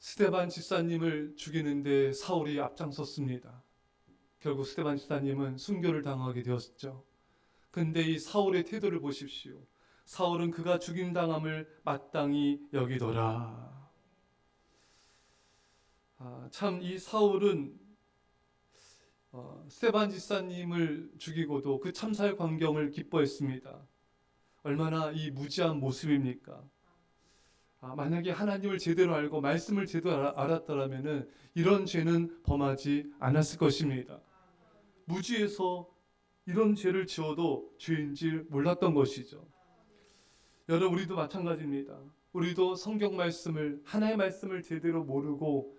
스데반 집사님을 죽이는데 사울이 앞장섰습니다. 결국 스데반 집사님은 순교를 당하게 되었죠. 근데 이 사울의 태도를 보십시오. 사울은 그가 죽임당함을 마땅히 여기더라. 참 이 사울은 스데반 집사님을 죽이고도 그 참사의 광경을 기뻐했습니다. 얼마나 이 무지한 모습입니까? 만약에 하나님을 제대로 알고 말씀을 제대로 알았더라면 이런 죄는 범하지 않았을 것입니다. 무지해서 이런 죄를 지어도 죄인지 몰랐던 것이죠. 여러분, 우리도 마찬가지입니다. 우리도 성경 말씀을, 하나의 말씀을 제대로 모르고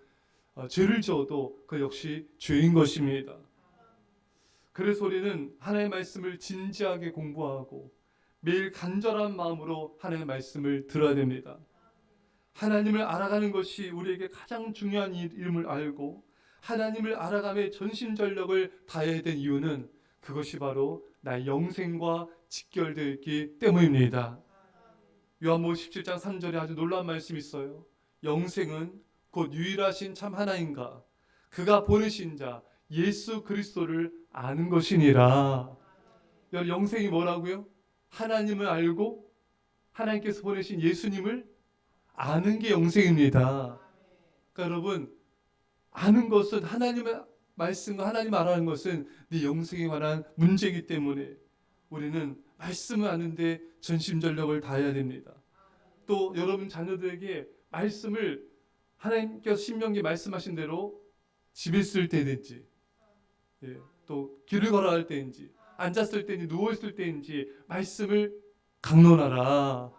죄를 지어도 그 역시 죄인 것입니다. 그래서 우리는 하나의 말씀을 진지하게 공부하고 매일 간절한 마음으로 하나의 말씀을 들어야 됩니다. 하나님을 알아가는 것이 우리에게 가장 중요한 일임을 알고 하나님을 알아감에 전심전력을 다해야 된 이유는 그것이 바로 나의 영생과 직결되어 있기 때문입니다. 요한복음 17장 3절에 아주 놀라운 말씀이 있어요. 영생은 곧 유일하신 참 하나님과 그가 보내신 자 예수 그리스도를 아는 것이니라. 여러분, 영생이 뭐라고요? 하나님을 알고 하나님께서 보내신 예수님을 아는 게 영생입니다. 그러니까 여러분, 아는 것은 하나님의 말씀과 하나님 알아가는 것은 네 영생에 관한 문제이기 때문에 우리는 말씀을 아는데 전심전력을 다해야 됩니다. 또 여러분 자녀들에게 말씀을 하나님께서 신명기에 말씀하신 대로 집에 있을 때든지 또 길을 걸어갈 때인지 앉았을 때인지 누워있을 때인지 말씀을 강론하라.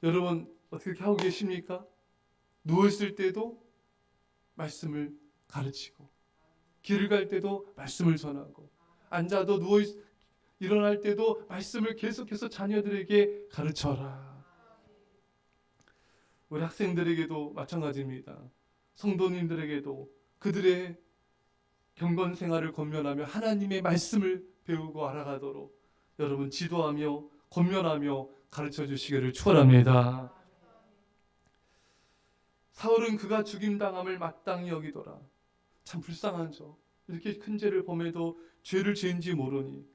여러분 어떻게 하고 계십니까? 누워있을 때도 말씀을 가르치고 길을 갈 때도 말씀을 전하고 앉아도 일어날 때도 말씀을 계속해서 자녀들에게 가르쳐라. 우리 학생들에게도 마찬가지입니다. 성도님들에게도 그들의 경건 생활을 권면하며 하나님의 말씀을 배우고 알아가도록 여러분 지도하며 권면하며 가르쳐 주시기를 축원합니다. 사울은 그가 죽임당함을 마땅히 여기더라. 참 불쌍하죠. 이렇게 큰 죄를 범해도 죄를 지은지 모르니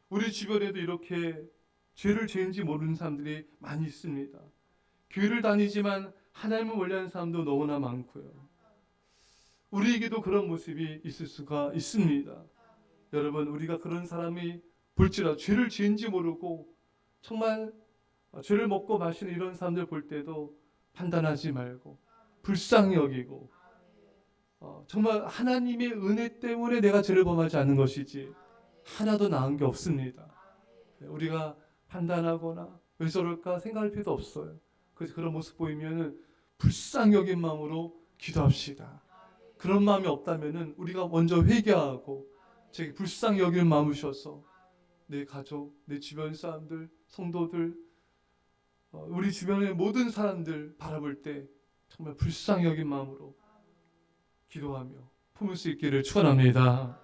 우리 주변에도 이렇게 죄를 지은지 모르는 사람들이 많이 있습니다. 교회를 다니지만 하나님을 멀리하는 사람도 너무나 많고요. 우리에게도 그런 모습이 있을 수가 있습니다. 여러분, 우리가 그런 사람이 볼지라도 죄를 지은지 모르고 정말 죄를 먹고 마시는 이런 사람들 볼 때도 판단하지 말고 불쌍히 여기고 정말 하나님의 은혜 때문에 내가 죄를 범하지 않는 것이지 하나도 나은 게 없습니다. 우리가 판단하거나 왜 저럴까 생각할 필요도 없어요. 그래서 그런 모습 보이면 불쌍히 여긴 마음으로 기도합시다. 그런 마음이 없다면 우리가 먼저 회개하고 제 불쌍히 여기는 마음을 주셔서 내 가족, 내 주변 사람들, 성도들, 우리 주변의 모든 사람들 바라볼 때 정말 불쌍히 여긴 마음으로 기도하며 품을 수 있기를 축원합니다.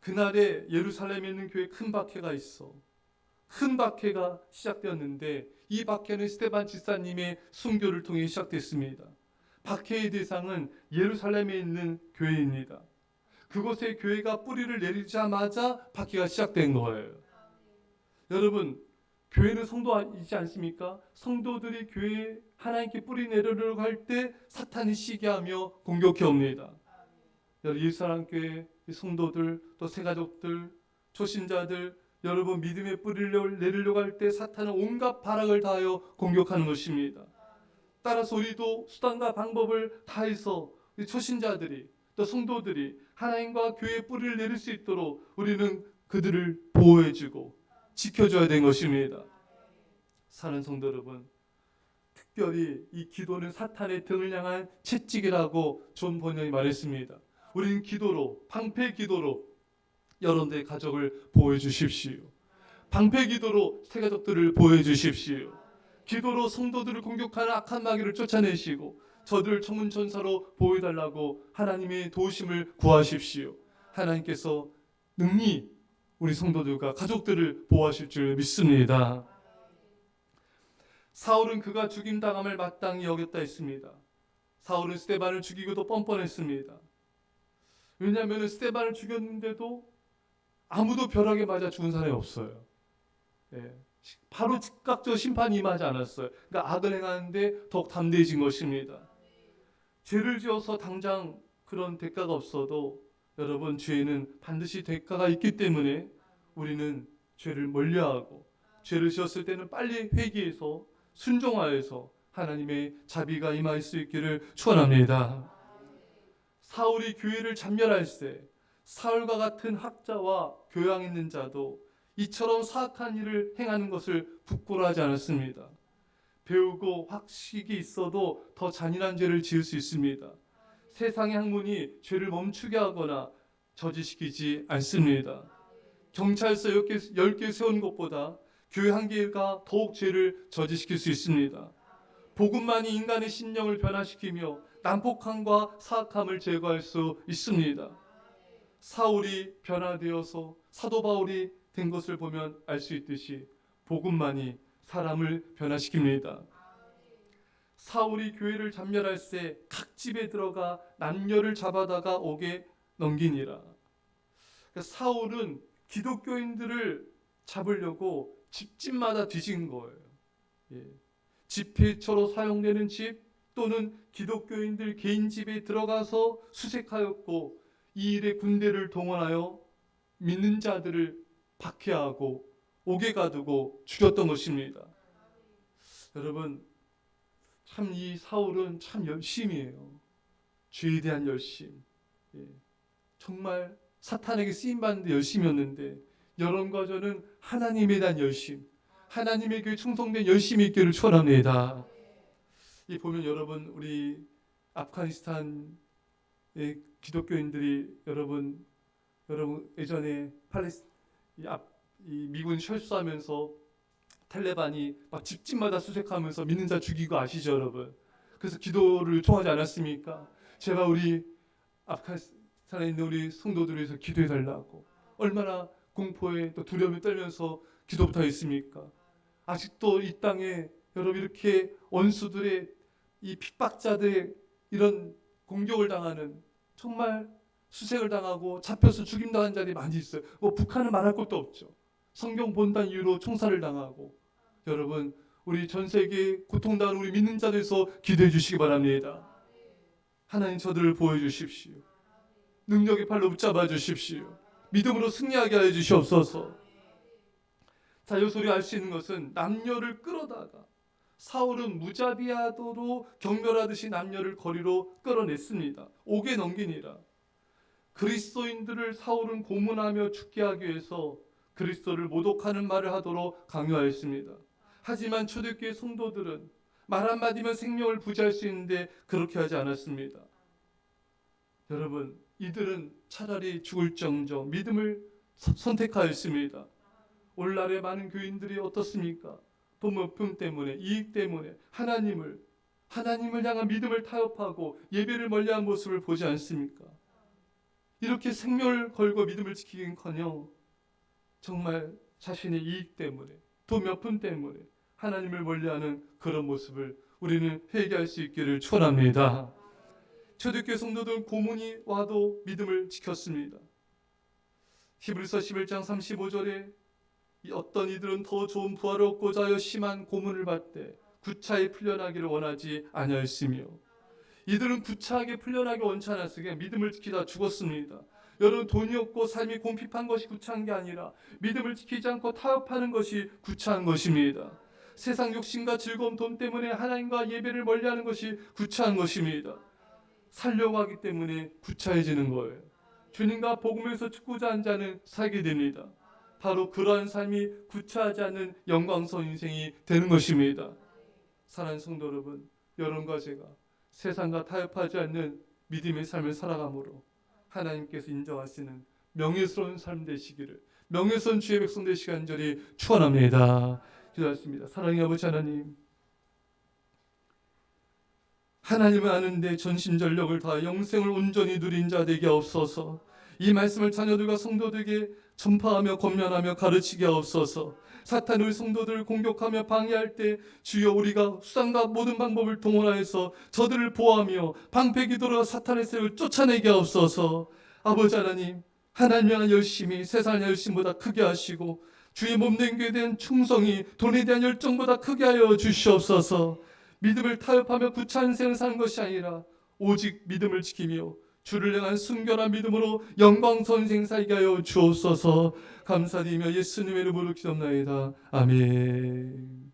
그날에 예루살렘에 있는 교회에 큰 박해가 있어. 큰 박해가 시작되었는데 이 박해는 스데반 집사님의 순교를 통해 시작됐습니다. 박해의 대상은 예루살렘에 있는 교회입니다. 그곳에 교회가 뿌리를 내리자마자 박해가 시작된 거예요. 여러분, 교회는 성도이지 않습니까? 성도들이 교회에 하나님께 뿌리 내리려고 할 때 사탄이 시기하며 공격해 옵니다. 예수사랑교회 성도들, 또 새가족들, 초신자들, 여러분 믿음의 뿌리를 내리려고 할 때 사탄은 온갖 발악을 다하여 공격하는 것입니다. 따라서 우리도 수단과 방법을 다해서 초신자들이 또 성도들이 하나님과 교회의 뿌리를 내릴 수 있도록 우리는 그들을 보호해주고 지켜줘야 되는 것입니다. 사랑하는 성도 여러분, 특별히 이 기도는 사탄의 등을 향한 채찍이라고 존 번연이 말했습니다. 우리는 기도로, 방패 기도로 여러분들의 가족을 보호해 주십시오. 방패 기도로 새 가족들을 보호해 주십시오. 기도로 성도들을 공격하는 악한 마귀를 쫓아내시고 저들을 천문천사로 보호해달라고 하나님의 도우심을 구하십시오. 하나님께서 능히 우리 성도들과 가족들을 보호하실 줄 믿습니다. 사울은 그가 죽임당함을 마땅히 여겼다 했습니다. 사울은 스데반을 죽이고도 뻔뻔했습니다. 왜냐하면 스데반을 죽였는데도 아무도 벼락에 맞아 죽은 사람이 없어요. 예. 바로 즉각적 심판이 임하지 않았어요. 그러니까 악을 행하는데 더욱 담대해진 것입니다. 죄를 지어서 당장 그런 대가가 없어도 여러분, 죄에는 반드시 대가가 있기 때문에 우리는 죄를 멀리하고, 죄를 지었을 때는 빨리 회개해서 순종하여서 하나님의 자비가 임할 수 있기를 축원합니다. 사울이 교회를 잔멸할 때 사울과 같은 학자와 교양 있는 자도 이처럼 사악한 일을 행하는 것을 부끄러워하지 않았습니다. 배우고 학식이 있어도 더 잔인한 죄를 지을 수 있습니다. 세상의 학문이 죄를 멈추게 하거나 저지시키지 않습니다. 경찰서 10개 세운 것보다 교회 한 개가 더욱 죄를 저지시킬 수 있습니다. 복음만이 인간의 심령을 변화시키며 난폭함과 사악함을 제거할 수 있습니다. 사울이 변화되어서 사도 바울이 된 것을 보면 알 수 있듯이 복음만이 사람을 변화시킵니다. 사울이 교회를 잔멸할 때 각 집에 들어가 남녀를 잡아다가 옥에 넘기니라. 그러니까 사울은 기독교인들을 잡으려고 집집마다 뒤진 거예요. 집회처로 사용되는 집 또는 기독교인들 개인 집에 들어가서 수색하였고, 이 일에 군대를 동원하여 믿는 자들을 박해하고 옥에 가두고 죽였던 것입니다. 여러분, 참 이 사울은 참 열심이에요. 죄에 대한 열심. 정말 사탄에게 쓰임받는데 열심이었는데, 여러분과 저는 하나님에 대한 열심, 하나님에게 충성된 열심이 있기를 축원합니다. 이 보면 여러분, 우리 아프가니스탄의 기독교인들이 여러분 예전에 이 미군 철수하면서 탈레반이 막 집집마다 수색하면서 믿는 자 죽이고 아시죠, 여러분? 그래서 기도를 요청하지 않았습니까? 제발 우리 아프가니스탄에 있는 우리 성도들을 위해서 기도해 달라고. 얼마나 공포에 또 두려움에 떨면서 기도부터 했습니까? 아직도 이 땅에 여러분, 이렇게 원수들의 이 핍박자들의 이런 공격을 당하는, 정말 수색을 당하고 잡혀서 죽임당한 자들이 많이 있어요. 북한은 말할 것도 없죠. 성경 본단 이유로 총살을 당하고. 여러분, 우리 전 세계 고통당하는 우리 믿는 자들에서 기도해 주시기 바랍니다. 하나님, 저들을 보여주십시오. 능력의 팔로 붙잡아 주십시오. 믿음으로 승리하게 하여 주시옵소서. 자, 여기서 우리가 알 수 있는 것은 남녀를 끌어다가 사울은 무자비하도록 경멸하듯이 남녀를 거리로 끌어냈습니다. 옥에 넘기니라. 그리스도인들을 사울은 고문하며 죽게 하기 위해서 그리스도를 모독하는 말을 하도록 강요하였습니다. 하지만 초대교회 성도들은 말 한마디면 생명을 부지할 수 있는데 그렇게 하지 않았습니다. 여러분, 이들은 차라리 죽을정정 믿음을 선택하였습니다. 오늘날의 많은 교인들이 어떻습니까? 돈 목돈 때문에, 이익 때문에 하나님을 향한 믿음을 타협하고 예배를 멀리한 모습을 보지 않습니까? 이렇게 생명을 걸고 믿음을 지키긴커녕 정말 자신의 이익 때문에, 돈 몇 푼 때문에 하나님을 멀리하는 그런 모습을 우리는 회개할 수 있기를 축원합니다. 초대교회 성도들은 고문이 와도 믿음을 지켰습니다. 히브리서 11장 35절에 어떤 이들은 더 좋은 부활을 얻고자 하여 심한 고문을 받되 구차히 풀려나기를 원하지 아니하였으며, 이들은 구차하게 풀려나기 원치 않았으니 그냥 믿음을 지키다 죽었습니다. 여러분, 돈이 없고 삶이 궁핍한 것이 구차한 게 아니라 믿음을 지키지 않고 타협하는 것이 구차한 것입니다. 세상 욕심과 즐거움, 돈 때문에 하나님과 예배를 멀리하는 것이 구차한 것입니다. 살려고 하기 때문에 구차해지는 거예요. 주님과 복음에서 죽고자 하는 자는 살게 됩니다. 바로 그러한 삶이 구차하지 않는 영광스러운 인생이 되는 것입니다. 사랑하는 성도 여러분, 여러분과 제가 세상과 타협하지 않는 믿음의 삶을 살아감으로 하나님께서 인정하시는 명예스러운 삶 되시기를, 명예스러운 주의 백성 되시기 간절히 축원합니다. 기도하겠습니다. 사랑의 아버지 하나님, 하나님을 아는데 전심전력을 다해 영생을 온전히 누린 자 되게 하옵소서. 이 말씀을 자녀들과 성도들에게 전파하며 권면하며 가르치게 하옵소서. 사탄의 성도들을 공격하며 방해할 때 주여 우리가 수단과 모든 방법을 동원하여서 저들을 보호하며 방패기도로 사탄의 세력을 쫓아내게 하옵소서. 아버지 하나님, 하나님 향한 열심이 세상의 열심보다 크게 하시고 주의 몸된 교회에 대한 충성이 돈에 대한 열정보다 크게 하여 주시옵소서. 믿음을 타협하며 구차한 생을 사는 것이 아니라 오직 믿음을 지키며 주를 향한 순결한 믿음으로 영광스러운 생사 살게 하여 주옵소서. 감사드리며 예수님의 이름으로 기도합나이다. 아멘.